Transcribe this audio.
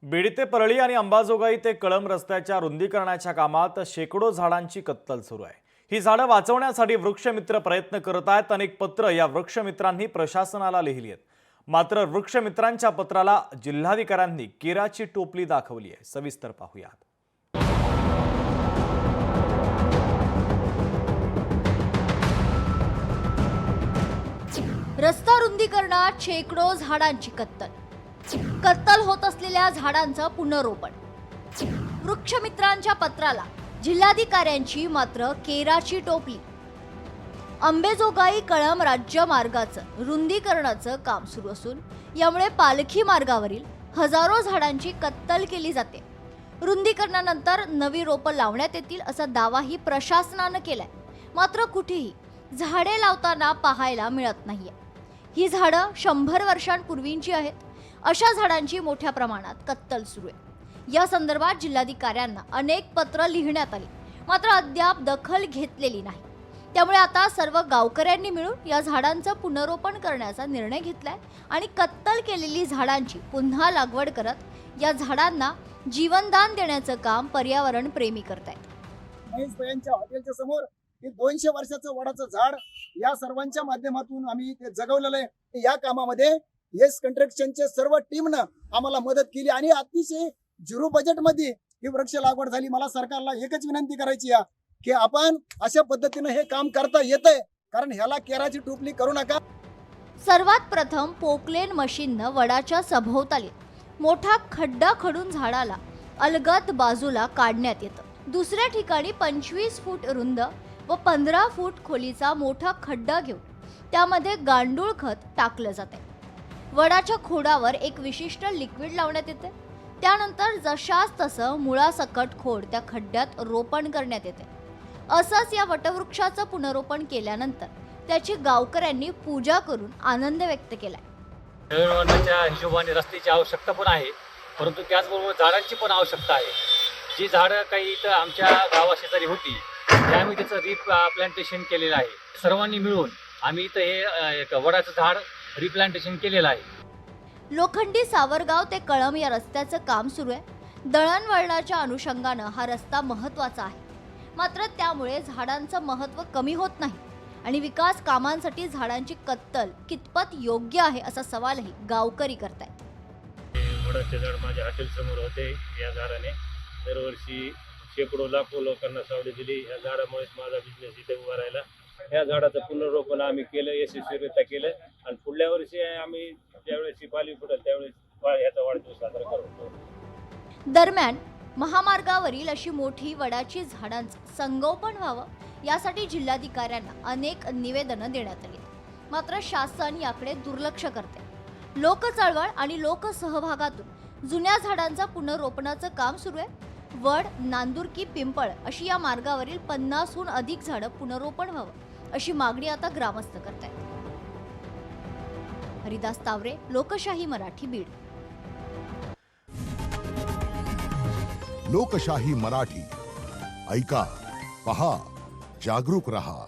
बीड ते परळी आणि अंबाजोगाई ते कळंब रस्त्याच्या रुंदीकरणाच्या कामात शेकडो झाडांची कत्तल सुरू आहे। ही झाडं वाचवण्यासाठी वृक्षमित्र प्रयत्न करत आहेत। अनेक पत्र या वृक्षमित्रांनी प्रशासनाला लिहिली आहेत। मात्र वृक्षमित्रांच्या पत्राला जिल्हाधिकाऱ्यांनी केराची टोपली दाखवली आहे। सविस्तर पाहूयात। रस्ता रुंदीकरणात शेकडो झाडांची कत्तल होत असलेल्या झाडांचं पुनरोपण। वृक्षमित्रांच्या पत्राला जिल्हाधिकाऱ्यांची मात्र केराची टोपली। अंबेजोगाई कळंब राज्य मार्गाचं रुंदीकरणाचं काम सुरू असून यामुळे पालखी मार्गावरील हजारो झाडांची कत्तल केली जाते। रुंदीकरणानंतर नवी रोपं लावण्यात येतील असा दावाही प्रशासनानं केलाय। मात्र कुठेही झाडे लावताना पाहायला मिळत नाहीये। ही झाडं 100 वर्षांपूर्वींची आहेत। अशा झाडांची मोठ्या प्रमाणात कत्तल सुरू आहे। या संदर्भात जिल्हाधिकाऱ्यांना अनेक पत्र लिहिण्यात आली, मात्र अद्याप दखल घेतलेली नाही। त्यामुळे आता सर्व गावकऱ्यांनी मिळून या झाडांचं पुनरोपण करण्याचा निर्णय घेतलाय आणि कत्तल केलेली झाडांची पुन्हा लागवड करत या झाडांना जीवनदान देण्याचं काम पर्यावरण प्रेमी करतायत। महेश भैयांच्या हॉटेलच्या समोर हे 200 वर्षाचं वडाचं झाड या सर्वांच्या माध्यमातून आम्ही ते जगवलेलं आहे। या कामामध्ये येस कंस्ट्रक्शनचे सर्व टीमनं आम्हाला मदत केली आणि अतिशय 0 बजेटमध्ये ही वृक्ष लागवड झाली। मला सरकारला एकच विनंती करायची आहे की आपण अशा पद्धतीने हे काम करता येतंय, कारण ह्याला केराची टोपली करू नका। सर्वात प्रथम पोकलेन मशीननं वडाच्या सभोवताली मोठा खड्डा खडून झाडाला अलगद बाजूला काढण्यात येतं। दुसऱ्या ठिकाणी 25 फूट रुंद व 15 फूट खोलीचा मोठा खड्डा घेऊन त्यामध्ये गांडूळ खत टाकलं जाते। वडाच्या खोडावर एक विशिष्ट लिक्विड लावण्यात येते। त्यानंतर जशास तसं मुळासकट खोड त्या खड्ड्यात रोपण करण्यात येते। असंच या वटवृक्षाचं पुनरोपण केल्यानंतर त्याची गावकऱ्यांनी पूजा करून आनंद व्यक्त केलाय। दळणवळणाच्या हिशोबाने रस्त्याची आवश्यकता पण आहे, परंतु त्याचबरोबर झाडांची पण आवश्यकता आहे। जी झाडं काही इथं आमच्या गावाशेजारी होती ते आम्ही त्याचं रिप्लांटेशन केलेलं आहे। सर्वांनी मिळून आम्ही इथं हे एक वडाचं झाड रिप्लांटेशन केलेलं आहे। लोखंडी सावरगाव ते कळंब या रस्त्याचं काम सुरू आहे। दळणवळणाच्या अनुषंगानं हा रस्ता महत्त्वाचा आहे, मात्र त्यामुळे झाडांचं महत्त्व कमी होत नाही आणि विकास कामांसाठी झाडांची कत्तल कितपत योग्य आहे असा सवालही गावकरी करतायत। वडाचे झाड माझ्या हॉटेल समोर होते। या झाडाने दरवर्षी शेकडो लाखो लोकांना सावली दिली। या झाडामुळेच माझा बिझनेस इथे उभा राहिला। या झाडाचं पुनरोपण आम्ही केलं, यशस्वीरित्या केलं आणि पुढल्या वर्षी आम्ही ज्यावेळेस पालवी फुटेल त्यावेळेस ह्याचा वाढदिवस साजरा करतो। दरम्यान महामार्गावरील अशी मोठी वडाची झाडांचं संगोपन व्हावं यासाठी जिल्हाधिकाऱ्यांना अनेक निवेदनं देण्यात आली, मात्र शासन याकडे दुर्लक्ष करते। लोकचळवळ आणि लोकसहभागातून जुन्या झाडांचं पुनरोपणाचं काम सुरू आहे। वड, नांदुरकी, पिंपळ अशी या मार्गावरील 50हून अधिक झाडं पुनरोपण व्हावं अशी मागणी आता ग्रामस्थ करतायत। हरिदास तावरे, लोकशाही मराठी, बीड। लोकशाही मराठी ऐका, पहा, जागरूक रहा।